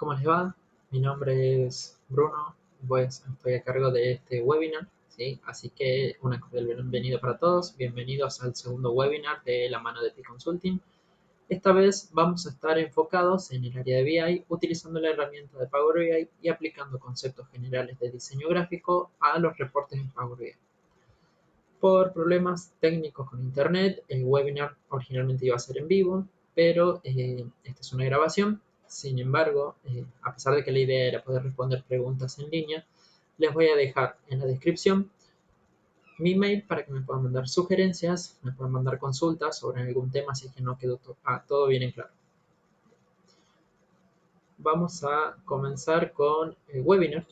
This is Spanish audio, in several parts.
¿Cómo les va? Mi nombre es Bruno, pues estoy a cargo de este webinar, ¿sí? Así que una cordial bienvenida para todos, bienvenidos al segundo webinar de la mano de P-Consulting. Esta vez vamos a estar enfocados en el área de BI, utilizando la herramienta de Power BI y aplicando conceptos generales de diseño gráfico a los reportes en Power BI. Por problemas técnicos con internet, el webinar originalmente iba a ser en vivo, pero esta es una grabación. Sin embargo, a pesar de que la idea era poder responder preguntas en línea, les voy a dejar en la descripción mi mail para que me puedan mandar sugerencias, me puedan mandar consultas sobre algún tema si es que no quedó todo bien en claro. Vamos a comenzar con el webinar.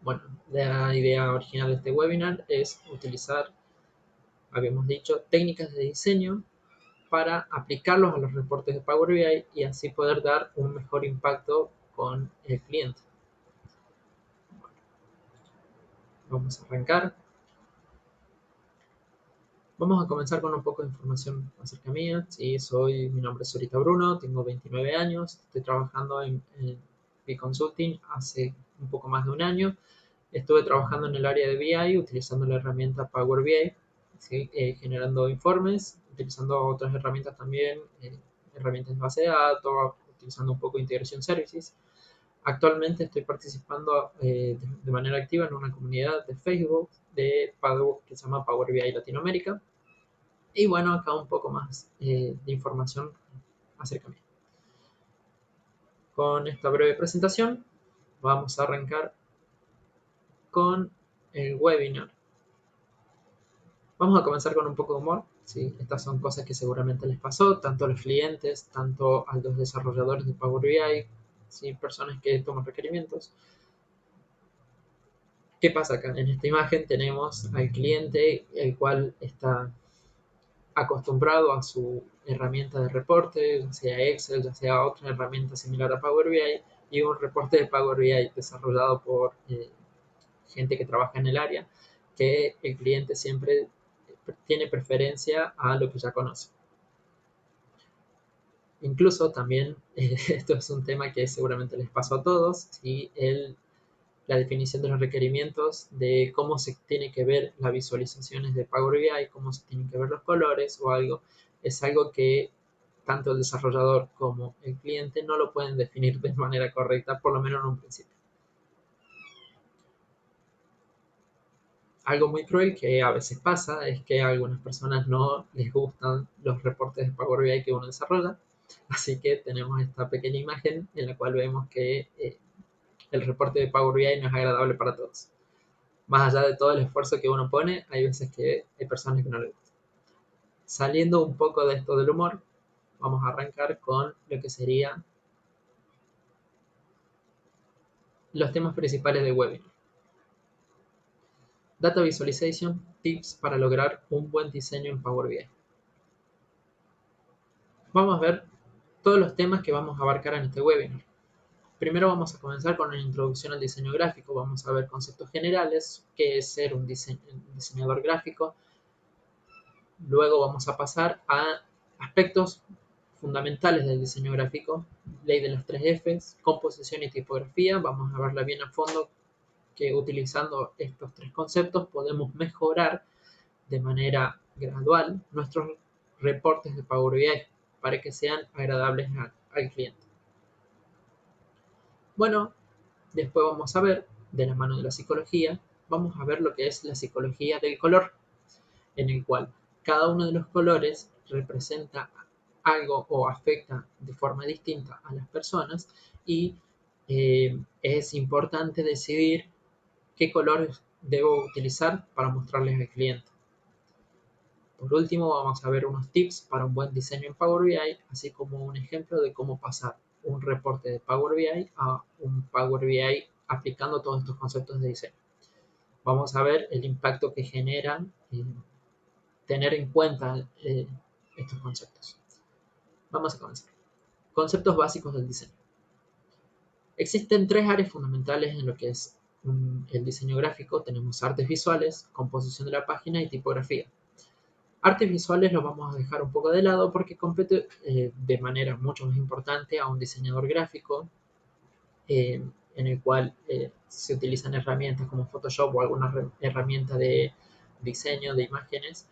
Bueno, la idea original de este webinar es utilizar, habíamos dicho, técnicas de diseño para aplicarlos a los reportes de Power BI y así poder dar un mejor impacto con el cliente. Vamos a arrancar. Vamos a comenzar con un poco de información acerca mía. Sí, mi nombre es Sorita Bruno, tengo 29 años, estoy trabajando en P-Consulting hace un poco más de un año. Estuve trabajando en el área de BI utilizando la herramienta Power BI, ¿sí? Generando informes, utilizando otras herramientas también, herramientas de base de datos, utilizando un poco de Integration Services. Actualmente estoy participando de manera activa en una comunidad de Facebook que se llama Power BI Latinoamérica. Y bueno, acá un poco más de información acerca de mí. Con esta breve presentación vamos a arrancar con el webinar. Vamos a comenzar con un poco de humor. ¿Sí? Estas son cosas que seguramente les pasó, tanto a los clientes, tanto a los desarrolladores de Power BI, ¿sí? Personas que toman requerimientos. ¿Qué pasa acá? En esta imagen tenemos al cliente, el cual está acostumbrado a su herramienta de reporte, ya sea Excel, ya sea otra herramienta similar a Power BI, y un reporte de Power BI desarrollado por gente que trabaja en el área, que el cliente siempre tiene preferencia a lo que ya conoce. Incluso también, esto es un tema que seguramente les pasó a todos, ¿sí? La definición de los requerimientos, de cómo se tiene que ver las visualizaciones de Power BI, cómo se tienen que ver los colores o algo, es algo que tanto el desarrollador como el cliente no lo pueden definir de manera correcta, por lo menos en un principio. Algo muy cruel que a veces pasa es que a algunas personas no les gustan los reportes de Power BI que uno desarrolla, así que tenemos esta pequeña imagen en la cual vemos que el reporte de Power BI no es agradable para todos. Más allá de todo el esfuerzo que uno pone, hay veces que hay personas que no les gusta. Saliendo un poco de esto del humor, vamos a arrancar con lo que serían los temas principales del webinar. Data Visualization, tips para lograr un buen diseño en Power BI. Vamos a ver todos los temas que vamos a abarcar en este webinar. Primero vamos a comenzar con una introducción al diseño gráfico. Vamos a ver conceptos generales, qué es ser un diseñador gráfico. Luego vamos a pasar a aspectos fundamentales del diseño gráfico, ley de las 3Fs, composición y tipografía. Vamos a verla bien a fondo, que utilizando estos tres conceptos podemos mejorar de manera gradual nuestros reportes de Power BI para que sean agradables al cliente. Bueno, después vamos a ver, de la mano de la psicología, vamos a ver lo que es la psicología del color, en el cual cada uno de los colores representa algo o afecta de forma distinta a las personas y es importante decidir qué colores debo utilizar para mostrarles al cliente. Por último, vamos a ver unos tips para un buen diseño en Power BI, así como un ejemplo de cómo pasar un reporte de Power BI a un Power BI aplicando todos estos conceptos de diseño. Vamos a ver el impacto que generan tener en cuenta estos conceptos. Vamos a comenzar. Conceptos básicos del diseño. Existen tres áreas fundamentales en lo que es el diseño gráfico. Tenemos artes visuales, composición de la página y tipografía. Artes visuales los vamos a dejar un poco de lado porque compete de manera mucho más importante a un diseñador gráfico en el cual se utilizan herramientas como Photoshop o alguna herramienta de diseño de imágenes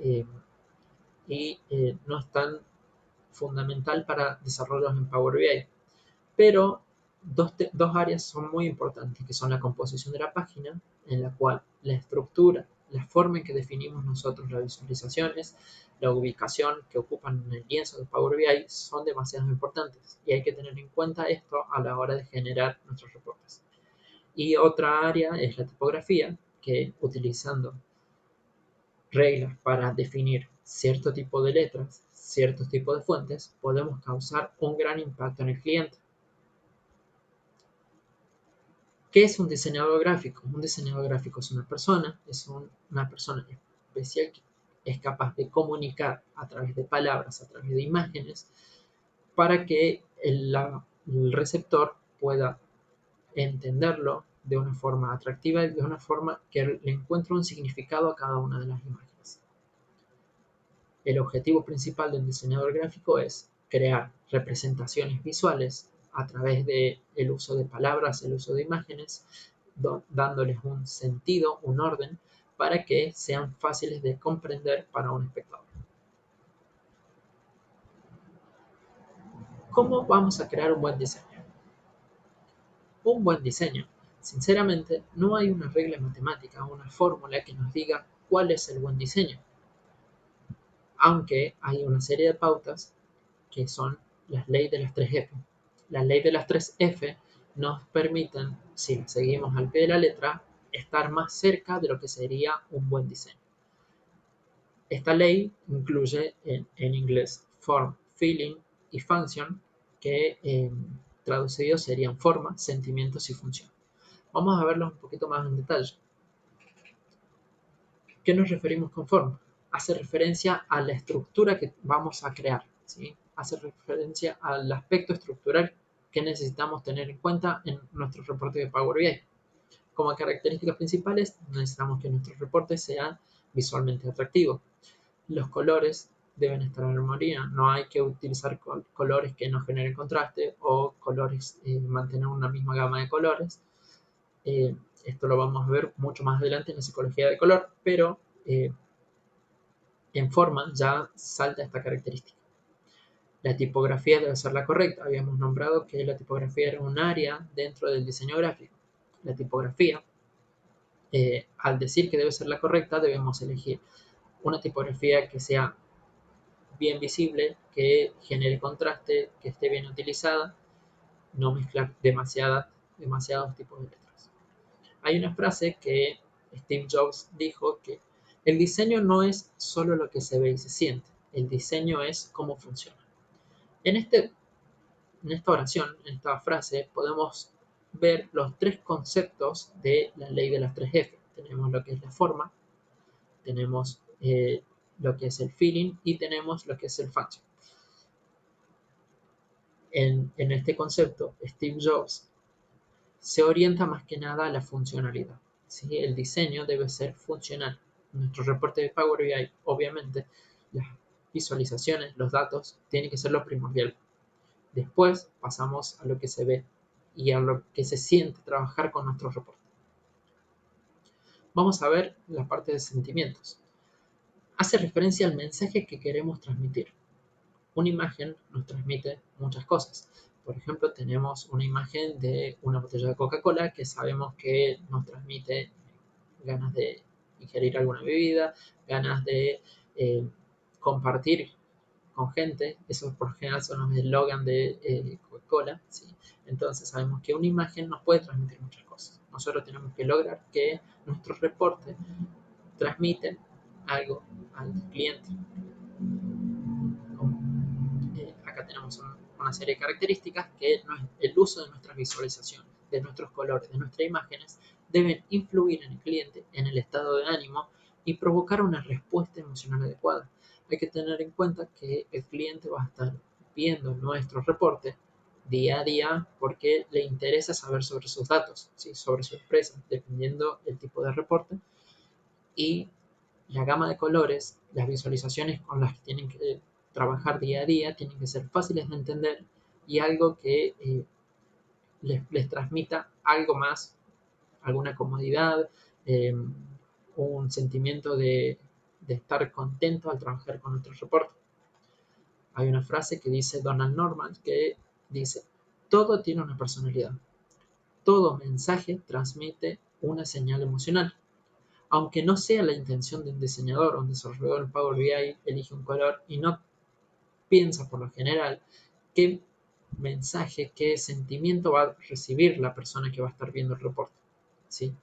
eh, y no es tan fundamental para desarrollos en Power BI. Pero dos áreas son muy importantes, que son la composición de la página, en la cual la estructura, la forma en que definimos nosotros las visualizaciones, la ubicación que ocupan en el lienzo de Power BI son demasiado importantes y hay que tener en cuenta esto a la hora de generar nuestros reportes. Y otra área es la tipografía, que utilizando reglas para definir cierto tipo de letras, ciertos tipos de fuentes, podemos causar un gran impacto en el cliente. ¿Qué es un diseñador gráfico? Un diseñador gráfico es una persona especial que es capaz de comunicar a través de palabras, a través de imágenes, para que el receptor pueda entenderlo de una forma atractiva y de una forma que le encuentre un significado a cada una de las imágenes. El objetivo principal de un diseñador gráfico es crear representaciones visuales a través del uso de palabras, el uso de imágenes, dándoles un sentido, un orden, para que sean fáciles de comprender para un espectador. ¿Cómo vamos a crear un buen diseño? Un buen diseño. Sinceramente, no hay una regla matemática o una fórmula que nos diga cuál es el buen diseño, aunque hay una serie de pautas que son las leyes de las 3F. Las leyes de las 3F nos permiten, si las seguimos al pie de la letra, estar más cerca de lo que sería un buen diseño. Esta ley incluye en inglés form, feeling y function, que traducidos serían forma, sentimientos y función. Vamos a verlos un poquito más en detalle. ¿Qué nos referimos con forma? Hace referencia a la estructura que vamos a crear, ¿sí? Hace referencia al aspecto estructural que necesitamos tener en cuenta en nuestro reporte de Power BI. Como características principales, necesitamos que nuestro reporte sea visualmente atractivo. Los colores deben estar en armonía, no hay que utilizar colores que no generen contraste o colores, mantener una misma gama de colores. Esto lo vamos a ver mucho más adelante en la psicología de color, pero en forma ya salta esta característica. La tipografía debe ser la correcta. Habíamos nombrado que la tipografía era un área dentro del diseño gráfico. La tipografía, al decir que debe ser la correcta, debemos elegir una tipografía que sea bien visible, que genere contraste, que esté bien utilizada, no mezclar demasiados tipos de letras. Hay una frase que Steve Jobs dijo que el diseño no es solo lo que se ve y se siente, el diseño es cómo funciona. En esta oración, en esta frase, podemos ver los tres conceptos de la ley de las 3F. Tenemos lo que es la forma, tenemos lo que es el feeling y tenemos lo que es el function. En este concepto, Steve Jobs se orienta más que nada a la funcionalidad. ¿Sí? El diseño debe ser funcional. Nuestro reporte de Power BI, obviamente, las visualizaciones, los datos, tienen que ser lo primordial. Después pasamos a lo que se ve y a lo que se siente trabajar con nuestro reporte. Vamos a ver la parte de sentimientos. Hace referencia al mensaje que queremos transmitir. Una imagen nos transmite muchas cosas. Por ejemplo, tenemos una imagen de una botella de Coca-Cola que sabemos que nos transmite ganas de ingerir alguna bebida, ganas de compartir con gente. Esos por lo general son los eslogan de Coca-Cola. ¿Sí? Entonces sabemos que una imagen nos puede transmitir muchas cosas. Nosotros tenemos que lograr que nuestros reportes transmiten algo al cliente. Acá tenemos una serie de características que el uso de nuestras visualizaciones, de nuestros colores, de nuestras imágenes, deben influir en el cliente, en el estado de ánimo y provocar una respuesta emocional adecuada. Hay que tener en cuenta que el cliente va a estar viendo nuestro reporte día a día porque le interesa saber sobre sus datos, ¿sí? Sobre su empresa, dependiendo del tipo de reporte. Y la gama de colores, las visualizaciones con las que tienen que trabajar día a día, tienen que ser fáciles de entender y algo que les transmita algo más, alguna comodidad, eh, un sentimiento de estar contento al trabajar con nuestro reporte. Hay una frase que dice Donald Norman que dice, todo tiene una personalidad, todo mensaje transmite una señal emocional. Aunque no sea la intención de un diseñador o un desarrollador en Power BI, elige un color y no piensa por lo general qué mensaje, qué sentimiento va a recibir la persona que va a estar viendo el reporte. ¿Sí?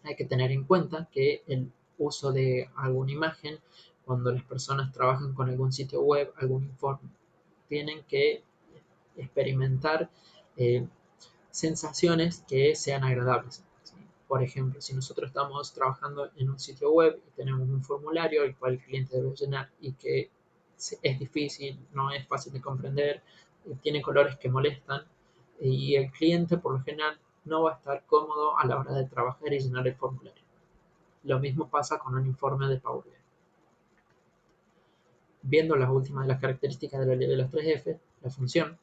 Hay que tener en cuenta que el uso de alguna imagen, cuando las personas trabajan con algún sitio web, algún informe, tienen que experimentar eh, sensaciones que sean agradables. ¿Sí? Por ejemplo, si nosotros estamos trabajando en un sitio web y tenemos un formulario el cual el cliente debe llenar y que es difícil, no es fácil de comprender, tiene colores que molestan y el cliente por lo general no va a estar cómodo a la hora de trabajar y llenar el formulario. Lo mismo pasa con un informe de Power BI. Viendo las últimas de las características de la ley de las 3F, la función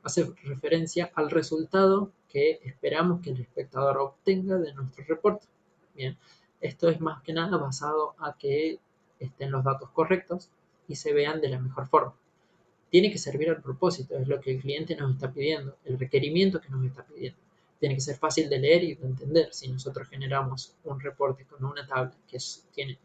hace referencia al resultado que esperamos que el espectador obtenga de nuestro reporte. Bien, esto es más que nada basado a que estén los datos correctos y se vean de la mejor forma. Tiene que servir al propósito, es lo que el cliente nos está pidiendo, el requerimiento que nos está pidiendo. Tiene que ser fácil de leer y de entender. Si nosotros generamos un reporte con una tabla que tiene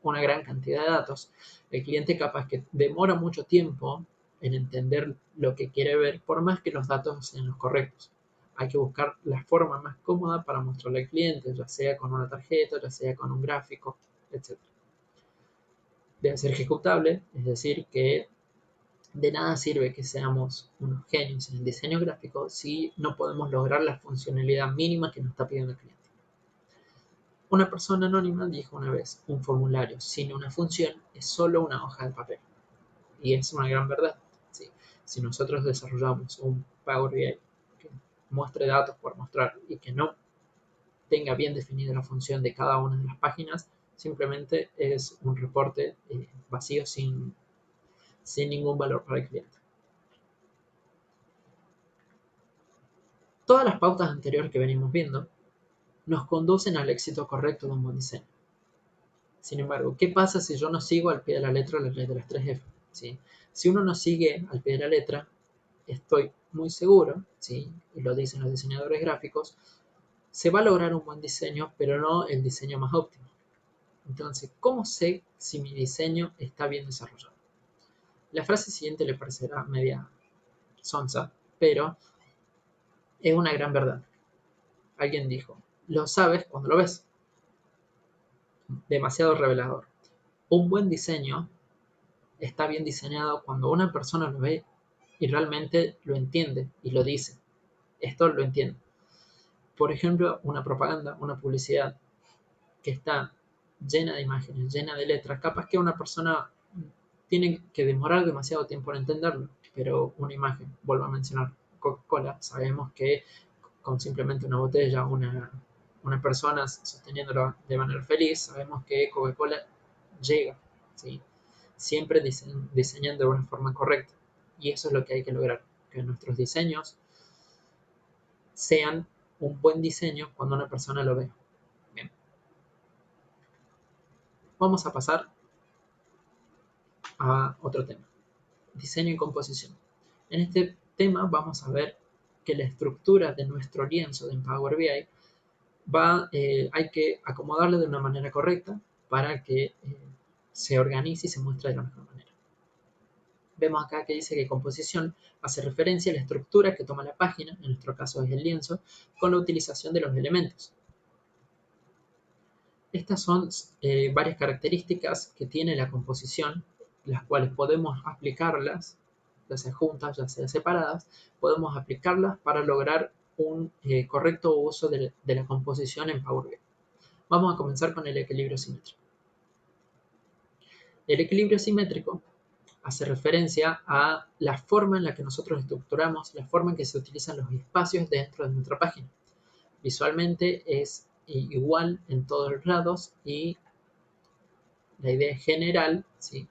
una gran cantidad de datos, el cliente capaz que demora mucho tiempo en entender lo que quiere ver, por más que los datos sean los correctos. Hay que buscar la forma más cómoda para mostrarle al cliente, ya sea con una tarjeta, ya sea con un gráfico, etc. Debe ser ejecutable, es decir, que de nada sirve que seamos unos genios en el diseño gráfico si no podemos lograr la funcionalidad mínima que nos está pidiendo el cliente. Una persona anónima dijo una vez, un formulario sin una función es solo una hoja de papel. Y es una gran verdad. ¿Sí? Si nosotros desarrollamos un Power BI que muestre datos por mostrar y que no tenga bien definida la función de cada una de las páginas, simplemente es un reporte vacío sin ningún valor para el cliente. Todas las pautas anteriores que venimos viendo nos conducen al éxito correcto de un buen diseño. Sin embargo, ¿qué pasa si yo no sigo al pie de la letra la ley de las 3F? ¿Sí? Si uno no sigue al pie de la letra, estoy muy seguro, ¿sí? Y lo dicen los diseñadores gráficos, se va a lograr un buen diseño, pero no el diseño más óptimo. Entonces, ¿cómo sé si mi diseño está bien desarrollado? La frase siguiente le parecerá media sonsa, pero es una gran verdad. Alguien dijo, lo sabes cuando lo ves. Demasiado revelador. Un buen diseño está bien diseñado cuando una persona lo ve y realmente lo entiende y lo dice. Esto lo entiende. Por ejemplo, una propaganda, una publicidad que está llena de imágenes, llena de letras, capaz que una persona tiene que demorar demasiado tiempo en entenderlo, pero una imagen, vuelvo a mencionar Coca-Cola, sabemos que con simplemente una botella, una persona sosteniéndolo de manera feliz, sabemos que Coca-Cola llega, ¿sí? Siempre diseñan de una forma correcta. Y eso es lo que hay que lograr, que nuestros diseños sean un buen diseño cuando una persona lo ve. Bien. Vamos a pasar a otro tema, diseño y composición. En este tema vamos a ver que la estructura de nuestro lienzo de Power BI hay que acomodarlo de una manera correcta para que se organice y se muestre de la mejor manera. Vemos acá que dice que composición hace referencia a la estructura que toma la página, en nuestro caso es el lienzo, con la utilización de los elementos. Estas son varias características que tiene la composición, las cuales podemos aplicarlas, ya sea juntas, ya sea separadas, podemos aplicarlas para lograr un correcto uso de la composición en Power BI. Vamos a comenzar con el equilibrio simétrico. El equilibrio simétrico hace referencia a la forma en la que nosotros estructuramos, la forma en que se utilizan los espacios dentro de nuestra página. Visualmente es igual en todos los lados y la idea general, ¿sí?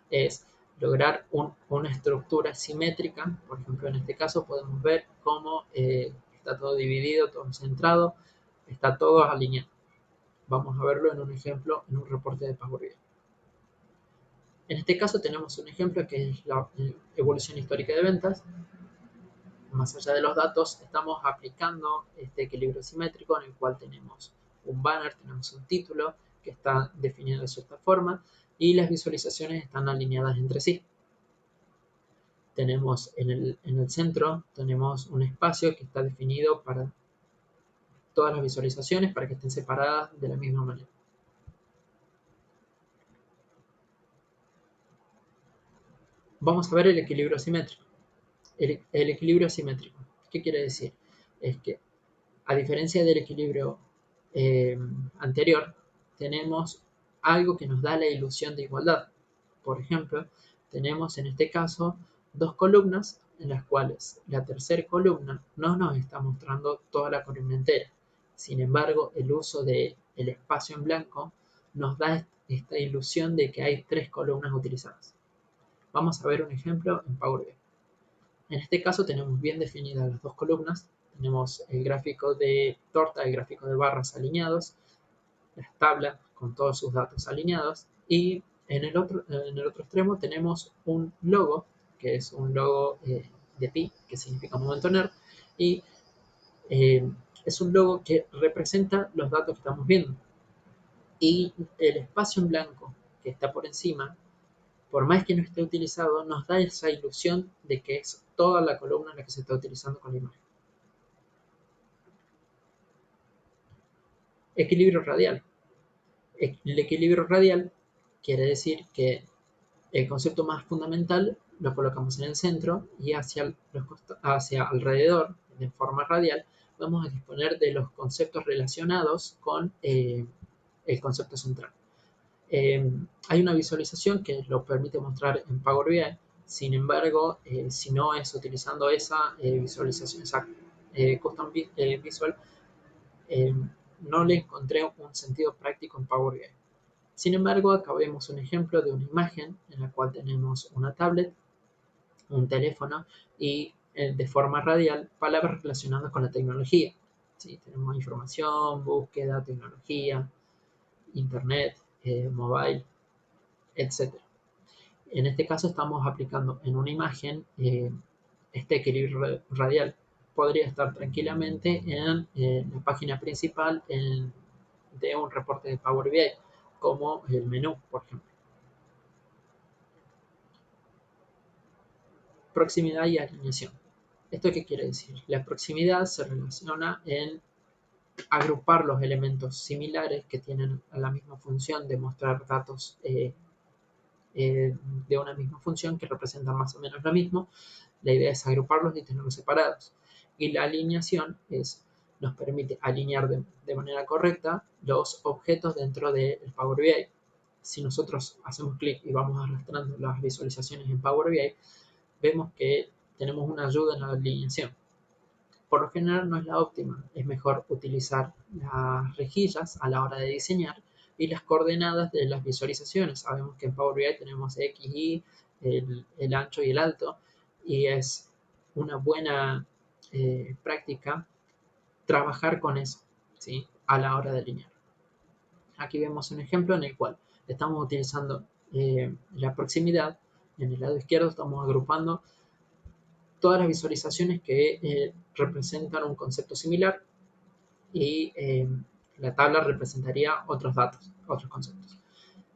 Es lograr una estructura simétrica. Por ejemplo, en este caso podemos ver cómo está todo dividido, todo centrado, está todo alineado. Vamos a verlo en un ejemplo, en un reporte de Power BI. En este caso tenemos un ejemplo que es la evolución histórica de ventas. Más allá de los datos, estamos aplicando este equilibrio simétrico en el cual tenemos un banner, tenemos un título que está definido de cierta forma y las visualizaciones están alineadas entre sí. Tenemos en el centro, tenemos un espacio que está definido para todas las visualizaciones para que estén separadas de la misma manera. Vamos a ver el equilibrio simétrico. El equilibrio simétrico, ¿qué quiere decir? Es que a diferencia del equilibrio anterior, tenemos algo que nos da la ilusión de igualdad. Por ejemplo, tenemos en este caso dos columnas en las cuales la tercera columna no nos está mostrando toda la columna entera. Sin embargo, el uso del espacio en blanco nos da esta ilusión de que hay tres columnas utilizadas. Vamos a ver un ejemplo en Power BI. En este caso tenemos bien definidas las dos columnas. Tenemos el gráfico de torta, el gráfico de barras alineados, las tablas con todos sus datos alineados y en el otro extremo tenemos un logo, que es un logo de pi, que significa momento nerd, y es un logo que representa los datos que estamos viendo. Y el espacio en blanco que está por encima, por más que no esté utilizado, nos da esa ilusión de que es toda la columna la que se está utilizando con la imagen. Equilibrio radial. El equilibrio radial quiere decir que el concepto más fundamental lo colocamos en el centro y hacia alrededor, de forma radial, vamos a disponer de los conceptos relacionados con el concepto central. Hay una visualización que lo permite mostrar en Power BI, sin embargo, si no es utilizando esa visualización, esa custom visual, no le encontré un sentido práctico en Power BI. Sin embargo, acá vemos un ejemplo de una imagen en la cual tenemos una tablet, un teléfono y de forma radial palabras relacionadas con la tecnología. ¿Sí? Tenemos información, búsqueda, tecnología, internet, mobile, etc. En este caso estamos aplicando en una imagen este equilibrio radial. Podría estar tranquilamente en la página principal de un reporte de Power BI, como el menú, por ejemplo. Proximidad y alineación. ¿Esto qué quiere decir? La proximidad se relaciona en agrupar los elementos similares que tienen la misma función de mostrar datos de una misma función que representan más o menos lo mismo. La idea es agruparlos y tenerlos separados. Y la alineación nos permite alinear de manera correcta los objetos dentro del Power BI. Si nosotros hacemos clic y vamos arrastrando las visualizaciones en Power BI, vemos que tenemos una ayuda en la alineación. Por lo general no es la óptima, es mejor utilizar las rejillas a la hora de diseñar y las coordenadas de las visualizaciones. Sabemos que en Power BI tenemos X, Y, el ancho y el alto, y es una buena práctica trabajar con eso, ¿sí? A la hora de alinear. Aquí vemos un ejemplo en el cual estamos utilizando la proximidad. En el lado izquierdo estamos agrupando todas las visualizaciones que representan un concepto similar y la tabla representaría otros datos, otros conceptos.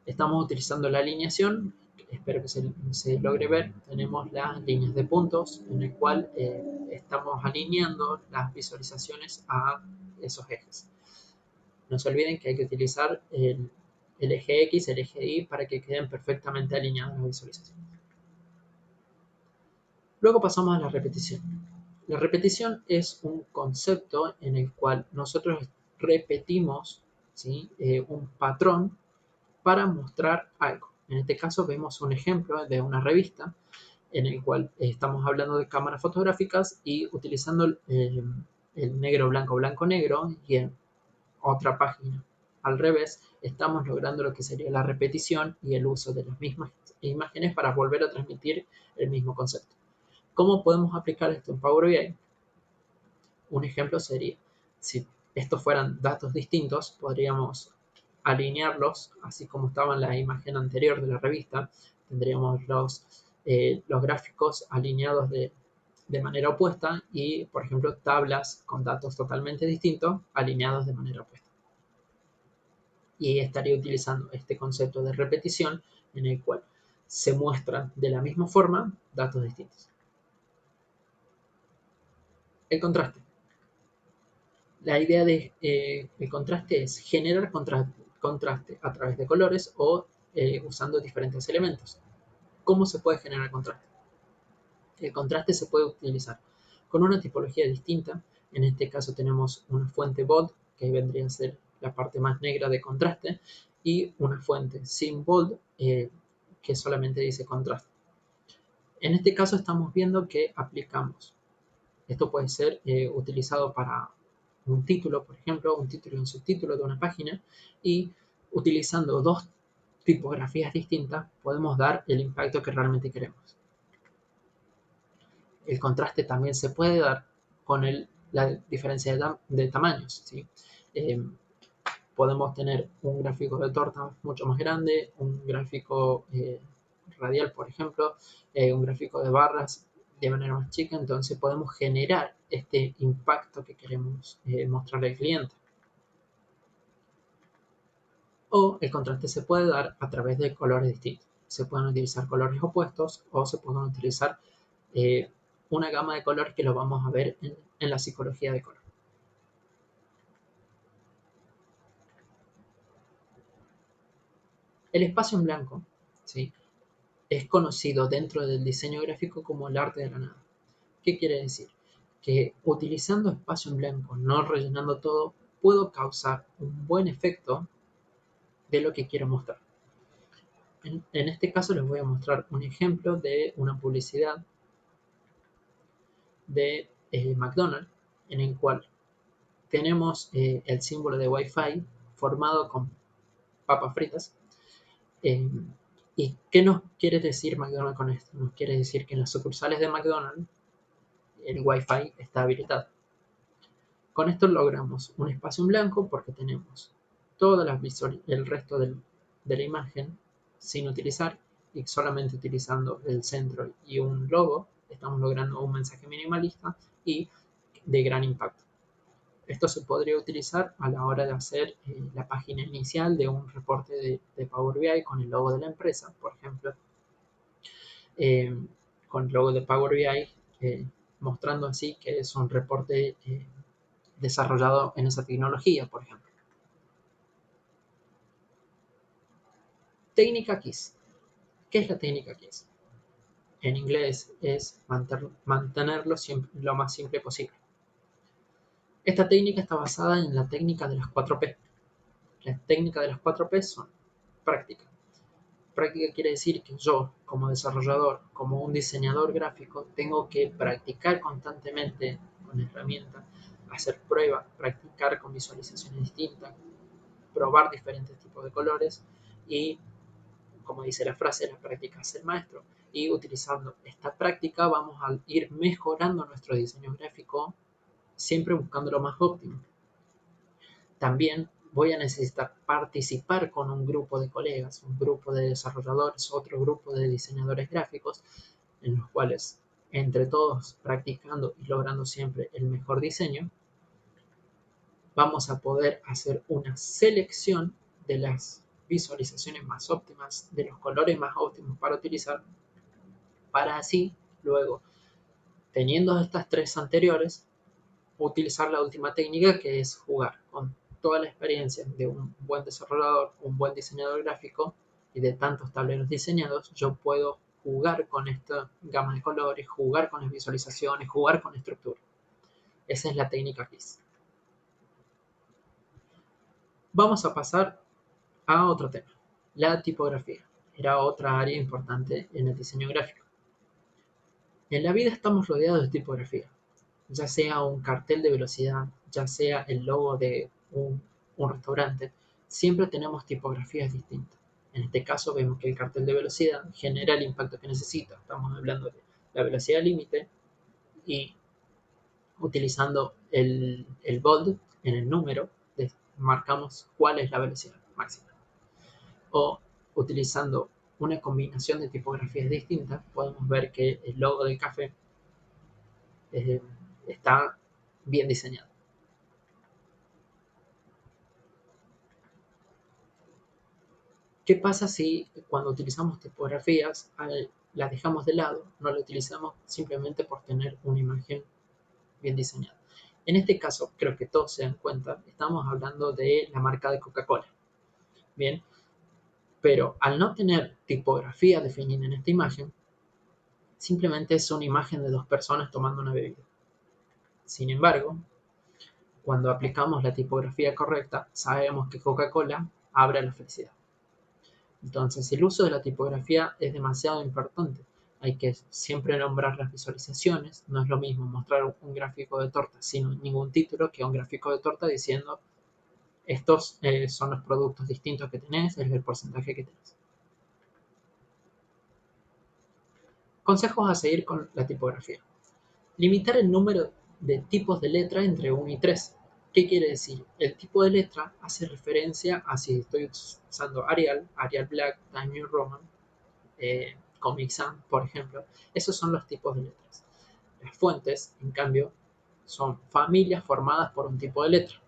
Estamos utilizando la alineación, espero que se logre ver. Tenemos las líneas de puntos en el cual estamos alineando las visualizaciones a esos ejes. No se olviden que hay que utilizar el eje X, el eje Y para que queden perfectamente alineadas las visualizaciones. Luego pasamos a la repetición. La repetición es un concepto en el cual nosotros repetimos, ¿sí? Un patrón para mostrar algo. En este caso vemos un ejemplo de una revista en el cual estamos hablando de cámaras fotográficas y utilizando el negro, blanco, blanco, negro y en otra página al revés, estamos logrando lo que sería la repetición y el uso de las mismas imágenes para volver a transmitir el mismo concepto. ¿Cómo podemos aplicar esto en Power BI? Un ejemplo sería, si estos fueran datos distintos, podríamos alinearlos, así como estaba en la imagen anterior de la revista, tendríamos los gráficos alineados de manera opuesta y, por ejemplo, tablas con datos totalmente distintos alineados de manera opuesta. Y estaría utilizando este concepto de repetición en el cual se muestran de la misma forma datos distintos. El contraste. La idea del contraste es generar contraste a través de colores o usando diferentes elementos. ¿Cómo se puede generar contraste? El contraste se puede utilizar con una tipología distinta. En este caso tenemos una fuente bold, que vendría a ser la parte más negra de contraste, y una fuente sin bold, que solamente dice contraste. En este caso estamos viendo que aplicamos. Esto puede ser utilizado para un título, por ejemplo, un título y un subtítulo de una página, y utilizando dos tipografías distintas podemos dar el impacto que realmente queremos. El contraste también se puede dar con la diferencia de tamaños, ¿sí? Podemos tener un gráfico de torta mucho más grande, un gráfico radial, por ejemplo, un gráfico de barras de manera más chica, entonces podemos generar este impacto que queremos mostrarle al cliente. O el contraste se puede dar a través de colores distintos. Se pueden utilizar colores opuestos o se pueden utilizar una gama de colores que lo vamos a ver en la psicología de color. El espacio en blanco, ¿sí?, es conocido dentro del diseño gráfico como el arte de la nada. ¿Qué quiere decir? Que utilizando espacio en blanco, no rellenando todo, puedo causar un buen efecto de lo que quiero mostrar. En este caso les voy a mostrar un ejemplo de una publicidad de McDonald's, en el cual tenemos el símbolo de Wi-Fi formado con papas fritas. ¿Y qué nos quiere decir McDonald's con esto? Nos quiere decir que en las sucursales de McDonald's el Wi-Fi está habilitado. Con esto logramos un espacio en blanco porque tenemos todas el resto de la imagen sin utilizar y solamente utilizando el centro y un logo estamos logrando un mensaje minimalista y de gran impacto. Esto se podría utilizar a la hora de hacer la página inicial de un reporte de Power BI con el logo de la empresa, por ejemplo, con el logo de Power BI, mostrando así que es un reporte desarrollado en esa tecnología, por ejemplo. Técnica KISS. ¿Qué es la técnica KISS? En inglés es mantenerlo lo más simple posible. Esta técnica está basada en la técnica de las 4P. La técnica de las 4P son práctica. Práctica quiere decir que yo, como desarrollador, como un diseñador gráfico, tengo que practicar constantemente con la herramienta, hacer pruebas, practicar con visualizaciones distintas, probar diferentes tipos de colores y, como dice la frase, la práctica hace el maestro. Y utilizando esta práctica vamos a ir mejorando nuestro diseño gráfico, siempre buscando lo más óptimo. También voy a necesitar participar con un grupo de colegas, un grupo de desarrolladores, otro grupo de diseñadores gráficos, en los cuales, entre todos, practicando y logrando siempre el mejor diseño, vamos a poder hacer una selección de las visualizaciones más óptimas, de los colores más óptimos para utilizar, para así, luego, teniendo estas tres anteriores, utilizar la última técnica, que es jugar con toda la experiencia de un buen desarrollador, un buen diseñador gráfico y de tantos tableros diseñados. Yo puedo jugar con esta gama de colores, jugar con las visualizaciones, jugar con la estructura. Esa es la técnica KISS. Vamos a pasar a otro tema, la tipografía. Era otra área importante en el diseño gráfico. En la vida estamos rodeados de tipografía, ya sea un cartel de velocidad, ya sea el logo de un restaurante. siempre tenemos tipografías distintas. En este caso vemos que el cartel de velocidad genera el impacto que necesita. Estamos hablando de la velocidad límite y utilizando el bold en el número, marcamos cuál es la velocidad máxima. O utilizando una combinación de tipografías distintas, podemos ver que el logo del café está bien diseñado. ¿Qué pasa si cuando utilizamos tipografías las dejamos de lado, no las utilizamos simplemente por tener una imagen bien diseñada? En este caso, creo que todos se dan cuenta, estamos hablando de la marca de Coca-Cola. Bien, pero al no tener tipografía definida en esta imagen, simplemente es una imagen de dos personas tomando una bebida. Sin embargo, cuando aplicamos la tipografía correcta, sabemos que Coca-Cola abre la felicidad. Entonces, el uso de la tipografía es demasiado importante. Hay que siempre nombrar las visualizaciones. No es lo mismo mostrar un gráfico de torta sin ningún título que un gráfico de torta diciendo estos son los productos distintos que tenés, es el porcentaje que tenés. Consejos a seguir con la tipografía. Limitar el número de tipos de letra entre 1 y 3. ¿Qué quiere decir? El tipo de letra hace referencia a si estoy usando Arial, Arial Black, Times New Roman, Comic Sans, por ejemplo. Esos son los tipos de letras. Las fuentes, en cambio, son familias formadas por un tipo de letra.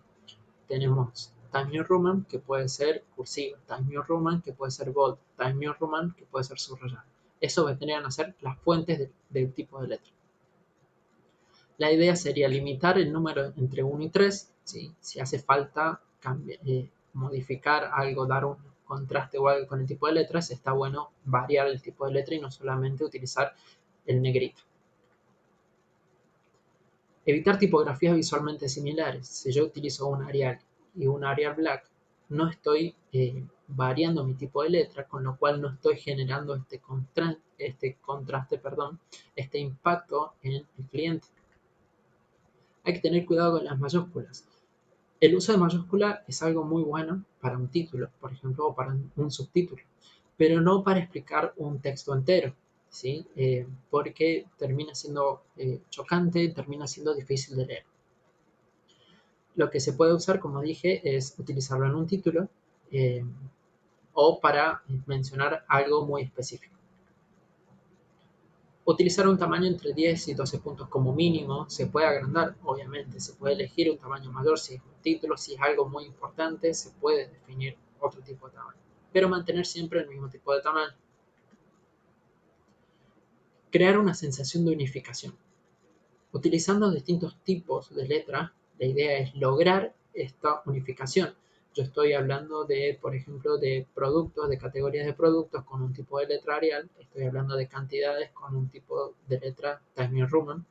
Tenemos Times New Roman, que puede ser cursiva, Times New Roman, que puede ser bold, Times New Roman, que puede ser subrayada. Eso vendrían a ser las fuentes del tipo de letra. La idea sería limitar el número entre 1 y 3, ¿sí? Si hace falta modificar algo, dar un contraste o algo con el tipo de letras, está bueno variar el tipo de letra y no solamente utilizar el negrito. Evitar tipografías visualmente similares. Si yo utilizo un Arial y un Arial Black, no estoy variando mi tipo de letra, con lo cual no estoy generando este contraste, este impacto en el cliente. Hay que tener cuidado con las mayúsculas. El uso de mayúscula es algo muy bueno para un título, por ejemplo, o para un subtítulo, pero no para explicar un texto entero, ¿sí? Porque termina siendo chocante, termina siendo difícil de leer. Lo que se puede usar, como dije, es utilizarlo en un título o para mencionar algo muy específico. Utilizar un tamaño entre 10 y 12 puntos como mínimo. Se puede agrandar, obviamente, se puede elegir un tamaño mayor si es un título, si es algo muy importante, se puede definir otro tipo de tamaño, pero mantener siempre el mismo tipo de tamaño. Crear una sensación de unificación. Utilizando distintos tipos de letra, la idea es lograr esta unificación. Yo estoy hablando de, por ejemplo, de productos, de categorías de productos con un tipo de letra Arial, estoy hablando de cantidades con un tipo de letra Times New Roman,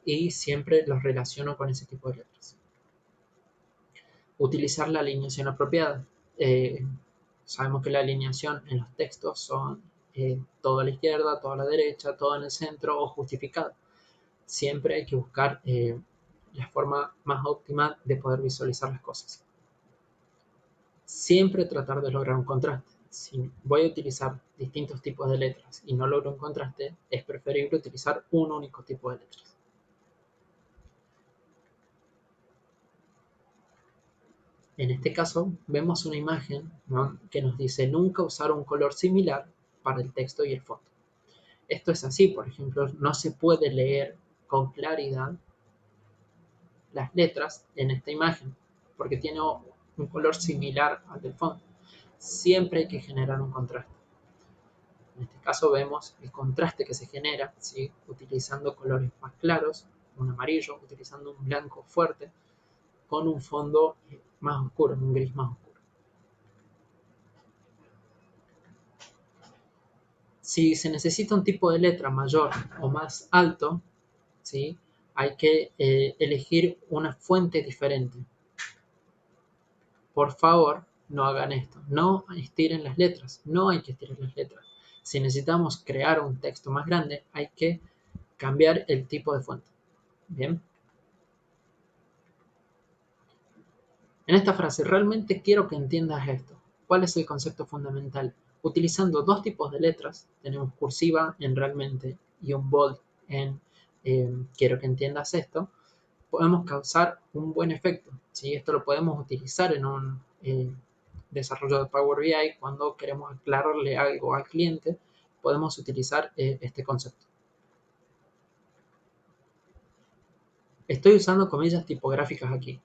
y siempre los relaciono con ese tipo de letras. Utilizar la alineación apropiada. Sabemos que la alineación en los textos son todo a la izquierda, todo a la derecha, todo en el centro o justificado. Siempre hay que buscar la forma más óptima de poder visualizar las cosas. Siempre tratar de lograr un contraste. Si voy a utilizar distintos tipos de letras y no logro un contraste, es preferible utilizar un único tipo de letras. En este caso, vemos una imagen, ¿no?, que nos dice nunca usar un color similar para el texto y el fondo. Esto es así, por ejemplo, no se puede leer con claridad las letras en esta imagen porque tiene un color similar al del fondo. Siempre hay que generar un contraste. En este caso vemos el contraste que se genera, ¿sí?, utilizando colores más claros, un amarillo, utilizando un blanco fuerte, con un fondo más oscuro, un gris más oscuro. Si se necesita un tipo de letra mayor o más alto, ¿sí?, hay que elegir una fuente diferente. Por favor, no hagan esto. No estiren las letras. No hay que estirar las letras. Si necesitamos crear un texto más grande, hay que cambiar el tipo de fuente. Bien. En esta frase, realmente quiero que entiendas esto. ¿Cuál es el concepto fundamental? Utilizando dos tipos de letras, tenemos cursiva en realmente y un bold en quiero que entiendas esto, podemos causar un buen efecto. ¿Sí? Esto lo podemos utilizar en un desarrollo de Power BI cuando queremos aclararle algo al cliente, podemos utilizar este concepto. Estoy usando comillas tipográficas aquí.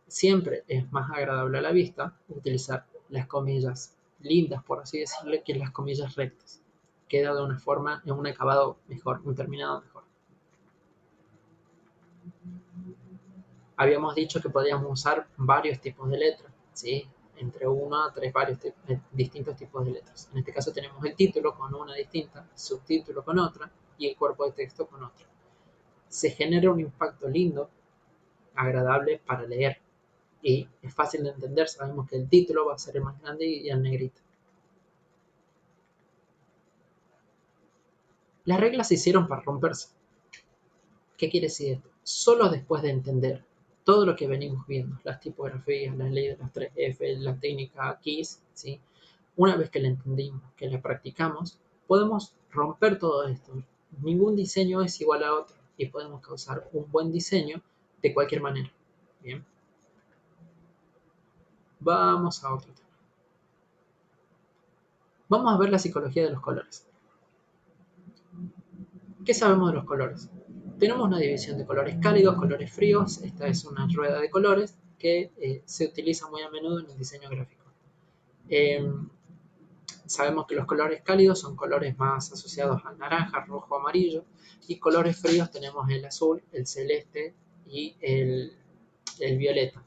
Siempre es más agradable a la vista utilizar las comillas lindas, por así decirlo, que las comillas rectas. Queda de una forma, en un acabado mejor, un terminado mejor. Habíamos dicho que podíamos usar varios tipos de letras, ¿sí? Entre 1 a 3 distintos tipos de letras. En este caso tenemos el título con una distinta, subtítulo con otra y el cuerpo de texto con otra. Se genera un impacto lindo, agradable para leer y es fácil de entender. Sabemos que el título va a ser el más grande y el negrito. Las reglas se hicieron para romperse. ¿Qué quiere decir esto? Solo después de entender todo lo que venimos viendo, las tipografías, las leyes de las 3F, la técnica KISS, ¿sí? Una vez que la entendimos, que la practicamos, podemos romper todo esto. Ningún diseño es igual a otro y podemos causar un buen diseño de cualquier manera. Bien. Vamos a otro tema. Vamos a ver la psicología de los colores. ¿Qué sabemos de los colores? Tenemos una división de colores cálidos, colores fríos. Esta es una rueda de colores que se utiliza muy a menudo en el diseño gráfico. Sabemos que los colores cálidos son colores más asociados al naranja, rojo, amarillo, y colores fríos tenemos el azul, el celeste y el violeta.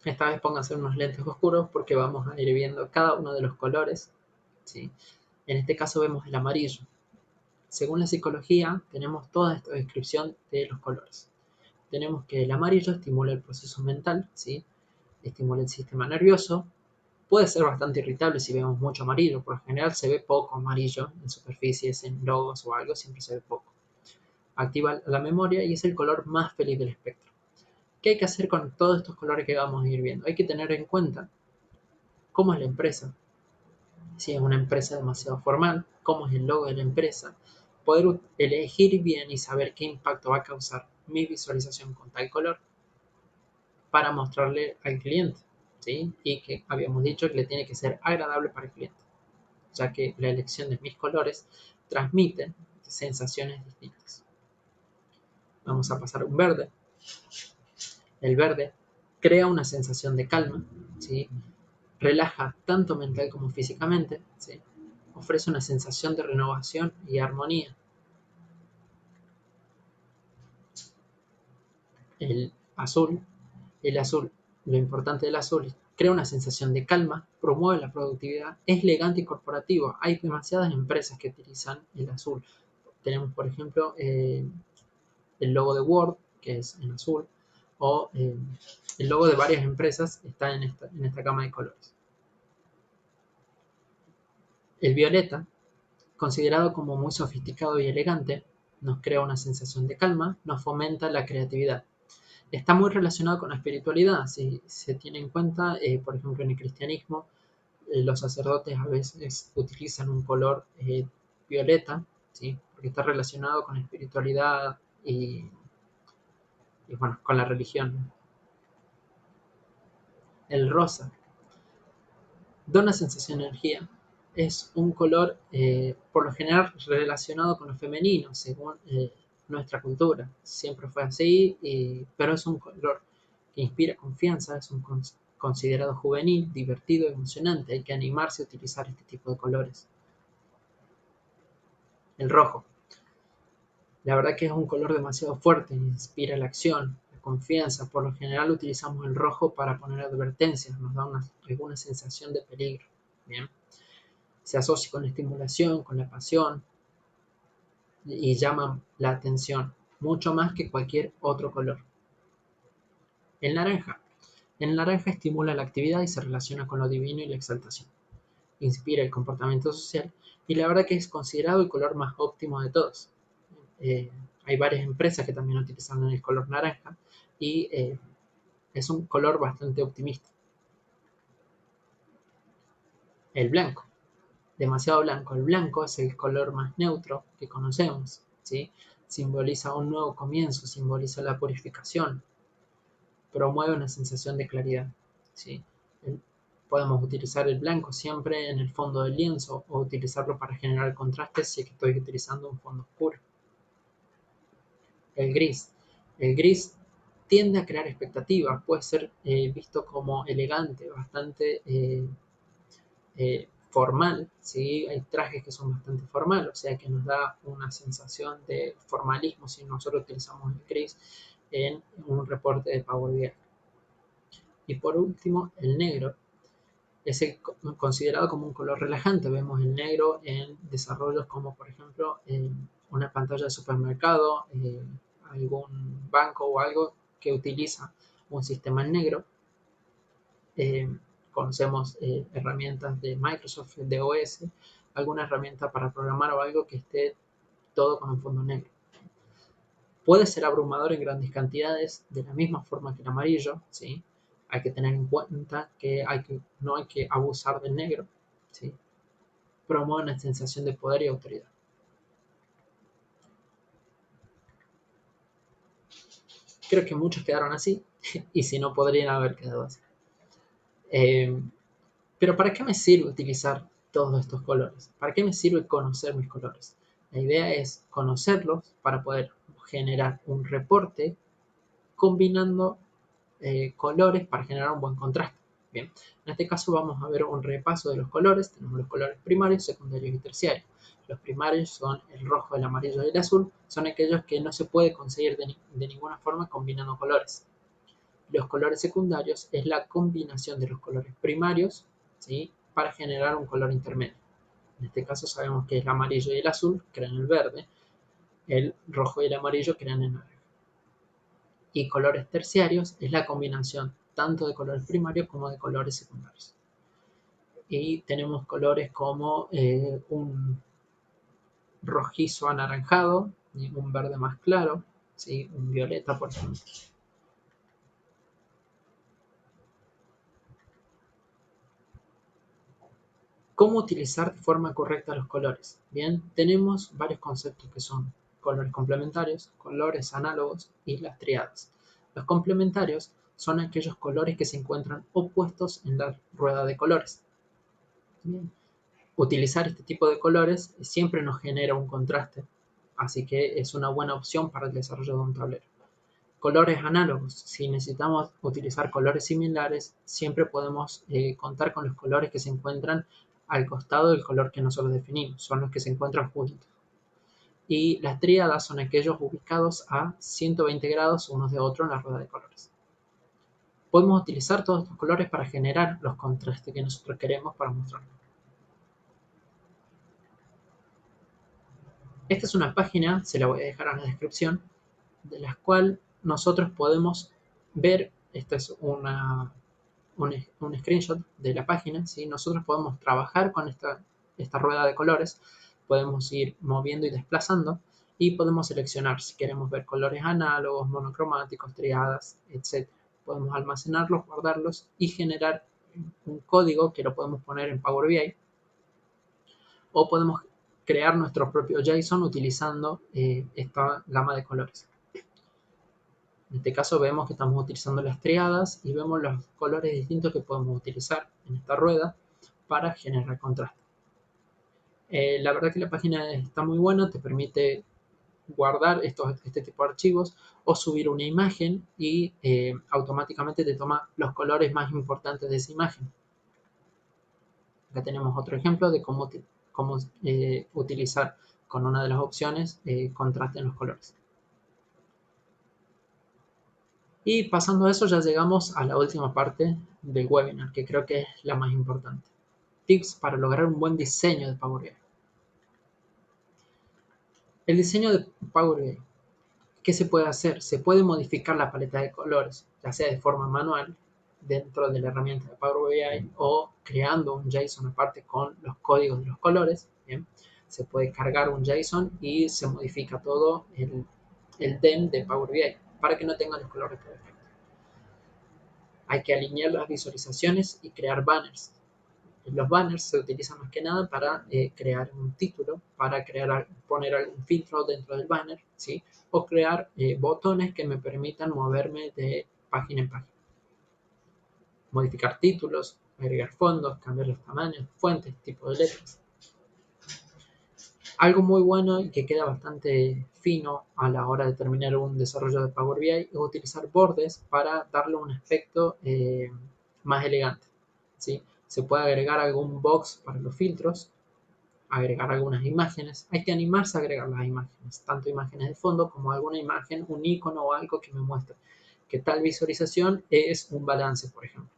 Esta vez pónganse unos lentes oscuros porque vamos a ir viendo cada uno de los colores, ¿sí? En este caso vemos el amarillo. Según la psicología, tenemos toda esta descripción de los colores. Tenemos que el amarillo estimula el proceso mental, ¿sí? Estimula el sistema nervioso. Puede ser bastante irritable si vemos mucho amarillo. Por lo general se ve poco amarillo en superficies, en logos o algo, siempre se ve poco. Activa la memoria y es el color más feliz del espectro. ¿Qué hay que hacer con todos estos colores que vamos a ir viendo? Hay que tener en cuenta cómo es la empresa. Si es una empresa demasiado formal, cómo es el logo de la empresa. Poder elegir bien y saber qué impacto va a causar mi visualización con tal color para mostrarle al cliente, ¿sí? Y que habíamos dicho que le tiene que ser agradable para el cliente, ya que la elección de mis colores transmiten sensaciones distintas. Vamos a pasar a un verde. El verde crea una sensación de calma, ¿sí? Relaja tanto mental como físicamente, ¿sí? Ofrece una sensación de renovación y armonía. El azul, el azul, lo importante del azul es crea una sensación de calma, promueve la productividad, es elegante y corporativo. Hay demasiadas empresas que utilizan el azul. Tenemos, por ejemplo, el logo de Word, que es en azul, o el logo de varias empresas está en esta gama de colores. El violeta, considerado como muy sofisticado y elegante, nos crea una sensación de calma, nos fomenta la creatividad. Está muy relacionado con la espiritualidad, si se tiene en cuenta, por ejemplo, en el cristianismo, los sacerdotes a veces utilizan un color violeta, ¿sí? Porque está relacionado con la espiritualidad y bueno, con la religión. El rosa da una sensación de energía. Es un color, por lo general, relacionado con lo femenino, según nuestra cultura. Siempre fue así, pero es un color que inspira confianza, es un considerado juvenil, divertido, emocionante. Hay que animarse a utilizar este tipo de colores. El rojo. La verdad que es un color demasiado fuerte, inspira la acción, la confianza. Por lo general utilizamos el rojo para poner advertencias, nos da alguna sensación de peligro. Bien. Se asocia con la estimulación, con la pasión y llama la atención, mucho más que cualquier otro color. El naranja. El naranja estimula la actividad y se relaciona con lo divino y la exaltación. inspira el comportamiento social y la verdad que es considerado el color más óptimo de todos. Eh, Hay varias empresas que también utilizan el color naranja y es un color bastante optimista. El blanco, demasiado blanco. El blanco es el color más neutro que conocemos, ¿sí? Simboliza un nuevo comienzo, simboliza la purificación, promueve una sensación de claridad, ¿sí? Podemos utilizar el blanco siempre en el fondo del lienzo o utilizarlo para generar contrastes si estoy utilizando un fondo oscuro. El gris. El gris tiende a crear expectativas, puede ser visto como elegante, bastante formal, ¿sí? Hay trajes que son bastante formales, o sea que nos da una sensación de formalismo si nosotros utilizamos el gris en un reporte de Power BI. Y por último, el negro. Es considerado como un color relajante. Vemos el negro en desarrollos como por ejemplo en una pantalla de supermercado, algún banco o algo que utiliza un sistema en negro. Conocemos herramientas de Microsoft, de OS, alguna herramienta para programar o algo que esté todo con un fondo negro. Puede ser abrumador en grandes cantidades, de la misma forma que el amarillo, ¿sí? Hay que tener en cuenta que, no hay que abusar del negro, ¿sí? Promueve una sensación de poder y autoridad. Creo que muchos quedaron así, y si no, podrían haber quedado así. Pero ¿para qué me sirve utilizar todos estos colores? ¿Para qué me sirve conocer mis colores? La idea es conocerlos para poder generar un reporte combinando colores para generar un buen contraste. Bien, en este caso vamos a ver un repaso de los colores. Tenemos los colores primarios, secundarios y terciarios. Los primarios son el rojo, el amarillo y el azul. Son aquellos que no se puede conseguir de ninguna forma combinando colores. Los colores secundarios es la combinación de los colores primarios, ¿sí? Para generar un color intermedio. En este caso sabemos que el amarillo y el azul crean el verde, el rojo y el amarillo crean el naranja. Y colores terciarios es la combinación tanto de colores primarios como de colores secundarios. Y tenemos colores como un rojizo anaranjado, un verde más claro, ¿sí? Un violeta, por ejemplo. ¿Cómo utilizar de forma correcta los colores? Bien, tenemos varios conceptos que son colores complementarios, colores análogos y las triadas. Los complementarios son aquellos colores que se encuentran opuestos en la rueda de colores. Bien. Utilizar este tipo de colores siempre nos genera un contraste, así que es una buena opción para el desarrollo de un tablero. Colores análogos. Si necesitamos utilizar colores similares, siempre podemos contar con los colores que se encuentran al costado del color que nosotros definimos, son los que se encuentran juntos. Y las tríadas son aquellos ubicados a 120 grados unos de otros en la rueda de colores. Podemos utilizar todos estos colores para generar los contrastes que nosotros queremos para mostrarlos. Esta es una página, se la voy a dejar en la descripción, de la cual nosotros podemos ver, esta es un screenshot de la página, ¿sí? Nosotros podemos trabajar con esta rueda de colores, podemos ir moviendo y desplazando y podemos seleccionar si queremos ver colores análogos, monocromáticos, triadas, etc. Podemos almacenarlos, guardarlos y generar un código que lo podemos poner en Power BI o podemos crear nuestro propio JSON utilizando esta gama de colores. En este caso vemos que estamos utilizando las triadas y vemos los colores distintos que podemos utilizar en esta rueda para generar contraste. La verdad que la página está muy buena, te permite guardar este tipo de archivos o subir una imagen y automáticamente te toma los colores más importantes de esa imagen. Acá tenemos otro ejemplo de cómo utilizar con una de las opciones contraste en los colores. Y pasando a eso ya llegamos a la última parte del webinar, que creo que es la más importante. Tips para lograr un buen diseño de Power BI. El diseño de Power BI. ¿Qué se puede hacer? Se puede modificar la paleta de colores, ya sea de forma manual, dentro de la herramienta de Power BI o creando un JSON aparte con los códigos de los colores. Bien, se puede cargar un JSON y se modifica todo el DEM de Power BI para que no tenga los colores por defecto. Hay que alinear las visualizaciones y crear banners. Los banners se utilizan más que nada para crear un título, para poner algún filtro dentro del banner, ¿sí? O crear botones que me permitan moverme de página en página. Modificar títulos, agregar fondos, cambiar los tamaños, fuentes, tipo de letras. Algo muy bueno y que queda bastante fino a la hora de terminar un desarrollo de Power BI es utilizar bordes para darle un aspecto más elegante, ¿sí? Se puede agregar algún box para los filtros, agregar algunas imágenes. Hay que animarse a agregar las imágenes, tanto imágenes de fondo como alguna imagen, un icono o algo que me muestre que tal visualización es un balance, por ejemplo.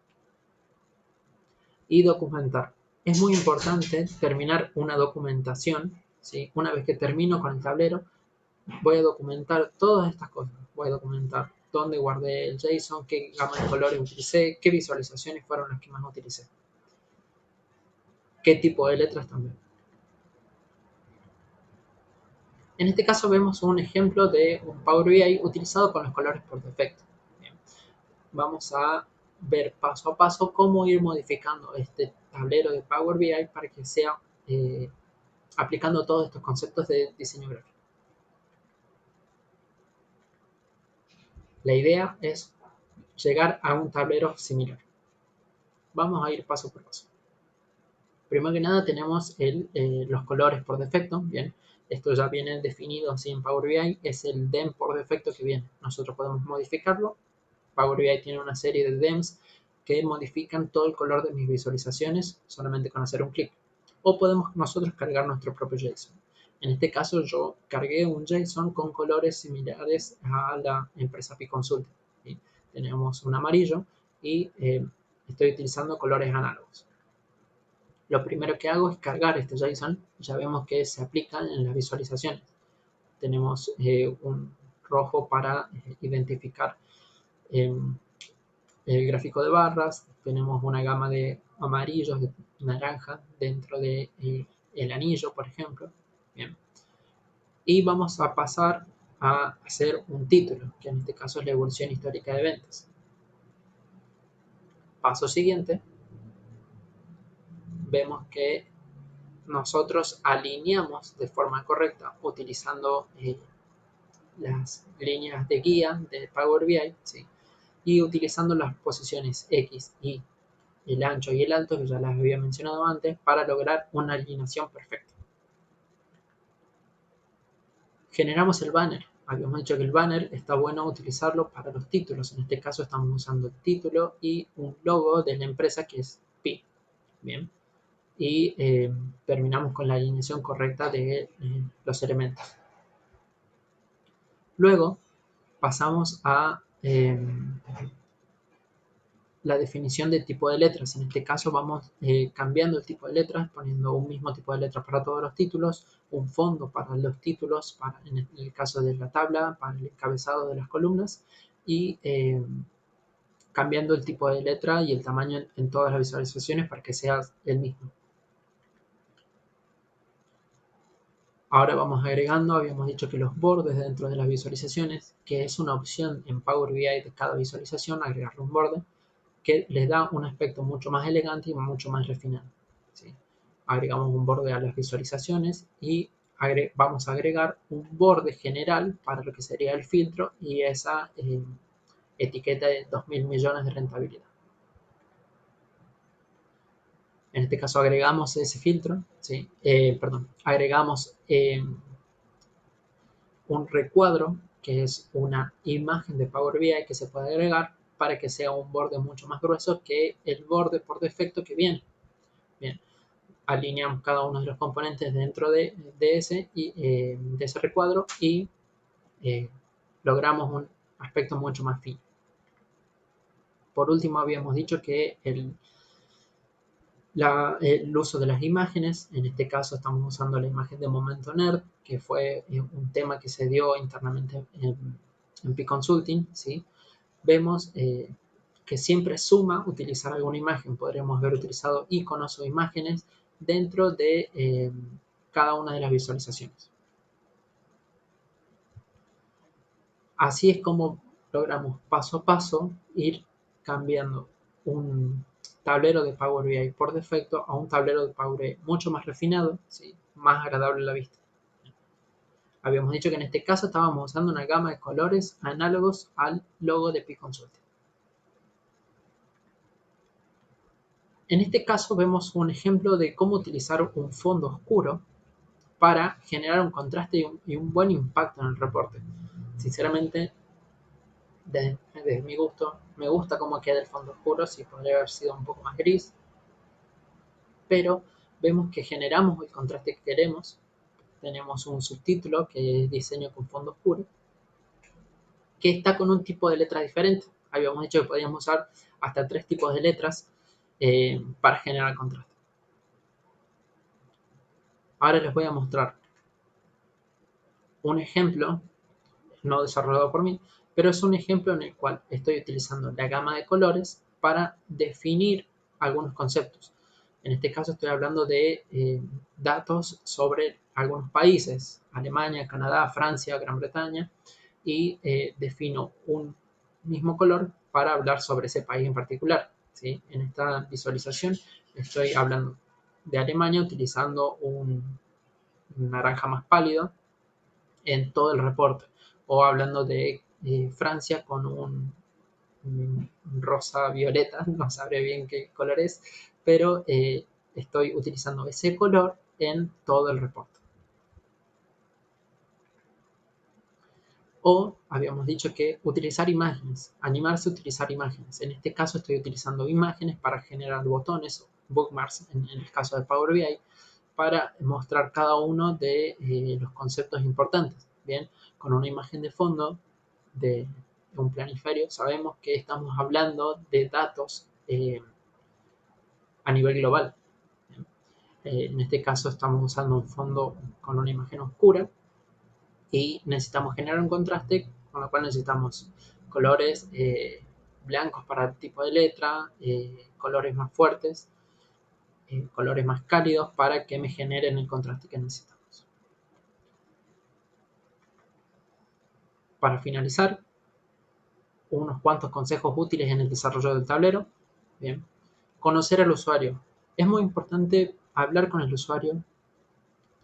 Y documentar. Es muy importante terminar una documentación, ¿sí? Una vez que termino con el tablero, voy a documentar todas estas cosas. Voy a documentar dónde guardé el JSON, qué gama de colores utilicé, qué visualizaciones fueron las que más utilicé, qué tipo de letras también. En este caso vemos un ejemplo de un Power BI utilizado con los colores por defecto. Bien. Vamos a ver paso a paso cómo ir modificando este tablero de Power BI para que sea aplicando todos estos conceptos de diseño gráfico. La idea es llegar a un tablero similar. Vamos a ir paso por paso. Primero que nada tenemos los colores por defecto. Bien, esto ya viene definido así en Power BI, es el DEM por defecto que viene. Nosotros podemos modificarlo. Power BI tiene una serie de DEMs que modifican todo el color de mis visualizaciones solamente con hacer un clic. O podemos nosotros cargar nuestro propio JSON. En este caso yo cargué un JSON con colores similares a la empresa P-Consulting. ¿Sí? Tenemos un amarillo y estoy utilizando colores análogos. Lo primero que hago es cargar este JSON. Ya vemos que se aplica en las visualizaciones. Tenemos un rojo para identificar el gráfico de barras. Tenemos una gama de amarillos, de naranja dentro del anillo, por ejemplo. Bien. Y vamos a pasar a hacer un título, que en este caso es la evolución histórica de ventas. Paso siguiente, vemos que nosotros alineamos de forma correcta utilizando las líneas de guía de Power BI, ¿sí? Y utilizando las posiciones X, Y, el ancho y el alto, que ya las había mencionado antes, para lograr una alineación perfecta. Generamos el banner. Habíamos dicho que el banner está bueno utilizarlo para los títulos. En este caso estamos usando el título y un logo de la empresa que es Pi. Bien. Y terminamos con la alineación correcta de los elementos. Luego pasamos a la definición de tipo de letras. En este caso vamos cambiando el tipo de letras, poniendo un mismo tipo de letras para todos los títulos, un fondo para los títulos, en el caso de la tabla, para el encabezado de las columnas, y cambiando el tipo de letra y el tamaño en todas las visualizaciones para que sea el mismo. Ahora vamos agregando, habíamos dicho que los bordes dentro de las visualizaciones, que es una opción en Power BI de cada visualización, agregarle un borde, que les da un aspecto mucho más elegante y mucho más refinado. ¿Sí? Agregamos un borde a las visualizaciones y vamos a agregar un borde general para lo que sería el filtro y esa etiqueta de 2.000 millones de rentabilidad. En este caso agregamos ese filtro, ¿sí? Agregamos un recuadro, que es una imagen de Power BI que se puede agregar para que sea un borde mucho más grueso que el borde por defecto que viene. Bien, alineamos cada uno de los componentes dentro de ese recuadro y logramos un aspecto mucho más fino. Por último, habíamos dicho que el uso de las imágenes, en este caso estamos usando la imagen de Momento Nerd, que fue un tema que se dio internamente en P-Consulting, ¿sí? Vemos que siempre suma utilizar alguna imagen. Podríamos haber utilizado iconos o imágenes dentro de cada una de las visualizaciones. Así es como logramos paso a paso ir cambiando un tablero de Power BI por defecto a un tablero de Power BI mucho más refinado, ¿sí? Más agradable a la vista. Habíamos dicho que en este caso estábamos usando una gama de colores análogos al logo de P-Consulting. En este caso vemos un ejemplo de cómo utilizar un fondo oscuro para generar un contraste y un buen impacto en el reporte. Sinceramente, desde mi gusto, me gusta cómo queda el fondo oscuro, si podría haber sido un poco más gris, pero vemos que generamos el contraste que queremos. Tenemos un subtítulo que es diseño con fondo oscuro, que está con un tipo de letra diferente. Habíamos dicho que podíamos usar hasta 3 tipos de letras para generar contraste. Ahora les voy a mostrar un ejemplo, no desarrollado por mí, pero es un ejemplo en el cual estoy utilizando la gama de colores para definir algunos conceptos. En este caso estoy hablando de datos sobre algunos países, Alemania, Canadá, Francia, Gran Bretaña, y defino un mismo color para hablar sobre ese país en particular, ¿sí? En esta visualización estoy hablando de Alemania utilizando un naranja más pálido en todo el reporte, o hablando de Francia con un rosa violeta, no sabré bien qué color es, pero estoy utilizando ese color en todo el reporte. O habíamos dicho que utilizar imágenes, animarse a utilizar imágenes. En este caso estoy utilizando imágenes para generar botones, bookmarks en el caso de Power BI, para mostrar cada uno de los conceptos importantes. Bien, con una imagen de fondo de un planiferio sabemos que estamos hablando de datos a nivel global. En este caso estamos usando un fondo con una imagen oscura y necesitamos generar un contraste, con lo cual necesitamos colores blancos para el tipo de letra, colores más fuertes, colores más cálidos para que me generen el contraste que necesitamos. Para finalizar, unos cuantos consejos útiles en el desarrollo del tablero. Bien. Conocer al usuario. Es muy importante hablar con el usuario,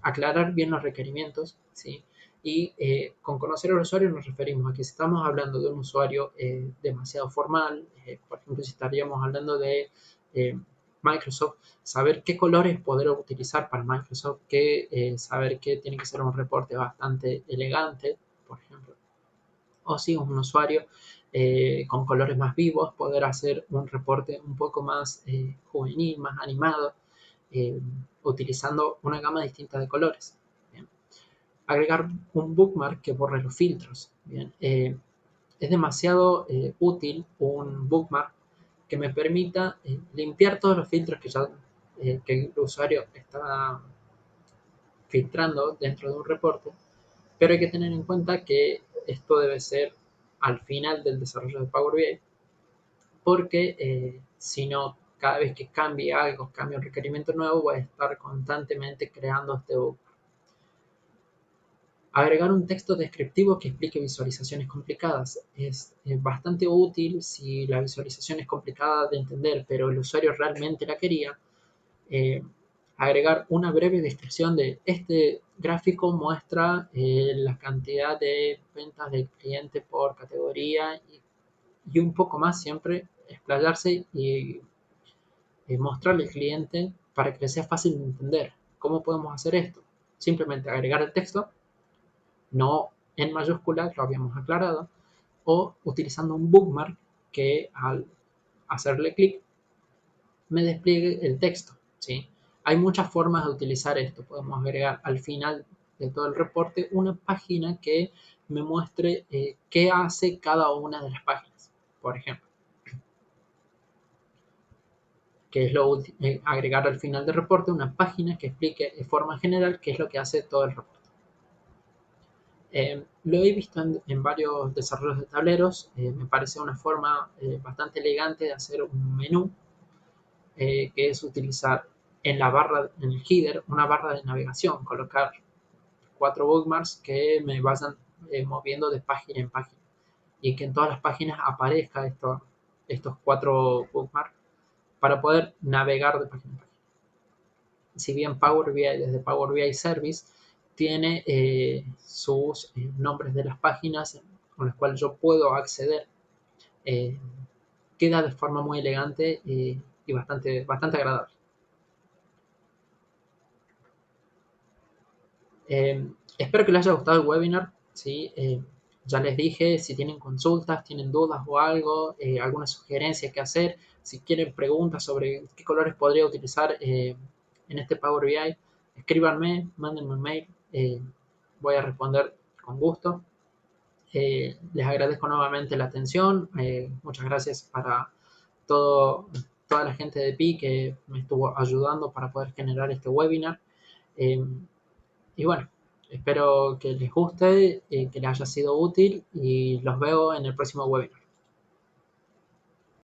aclarar bien los requerimientos, ¿sí? Y con conocer al usuario nos referimos a que si estamos hablando de un usuario demasiado formal, por ejemplo, si estaríamos hablando de Microsoft, saber qué colores poder utilizar para Microsoft, saber que tiene que ser un reporte bastante elegante, por ejemplo. O si es un usuario con colores más vivos, poder hacer un reporte un poco más juvenil, más animado, eh, utilizando una gama distinta de colores. Bien. Agregar un bookmark que borre los filtros. Bien. Es demasiado útil un bookmark que me permita limpiar todos los filtros que el usuario está filtrando dentro de un reporte, pero hay que tener en cuenta que esto debe ser al final del desarrollo de Power BI, porque si no, cada vez que cambie algo, cambie un requerimiento nuevo, voy a estar constantemente creando este bug. Agregar un texto descriptivo que explique visualizaciones complicadas. Es bastante útil si la visualización es complicada de entender, pero el usuario realmente la quería. Agregar una breve descripción de este gráfico muestra la cantidad de ventas del cliente por categoría y un poco más siempre explayarse y mostrarle al cliente para que le sea fácil de entender. ¿Cómo podemos hacer esto? Simplemente agregar el texto, no en mayúsculas, lo habíamos aclarado, o utilizando un bookmark que al hacerle clic me despliegue el texto, ¿sí? Hay muchas formas de utilizar esto. Podemos agregar al final de todo el reporte una página que me muestre qué hace cada una de las páginas, por ejemplo. Que es agregar al final del reporte una página que explique de forma general qué es lo que hace todo el reporte. Lo he visto en varios desarrollos de tableros. Me parece una forma bastante elegante de hacer un menú, que es utilizar en la barra, en el header, una barra de navegación, colocar 4 bookmarks que me vayan moviendo de página en página y que en todas las páginas aparezca estos 4 bookmarks para poder navegar de página en página. Si bien Power BI, desde Power BI Service, tiene sus nombres de las páginas con las cuales yo puedo acceder, eh, queda de forma muy elegante y bastante agradable. Espero que les haya gustado el webinar. ¿Sí? Ya les dije, si tienen consultas, tienen dudas o algo, alguna sugerencia que hacer, si quieren preguntas sobre qué colores podría utilizar en este Power BI, escríbanme, mándenme un mail, voy a responder con gusto. Les agradezco nuevamente la atención, muchas gracias para todo, toda la gente de PI que me estuvo ayudando para poder generar este webinar. Eh, y bueno, espero que les guste, que les haya sido útil y los veo en el próximo webinar.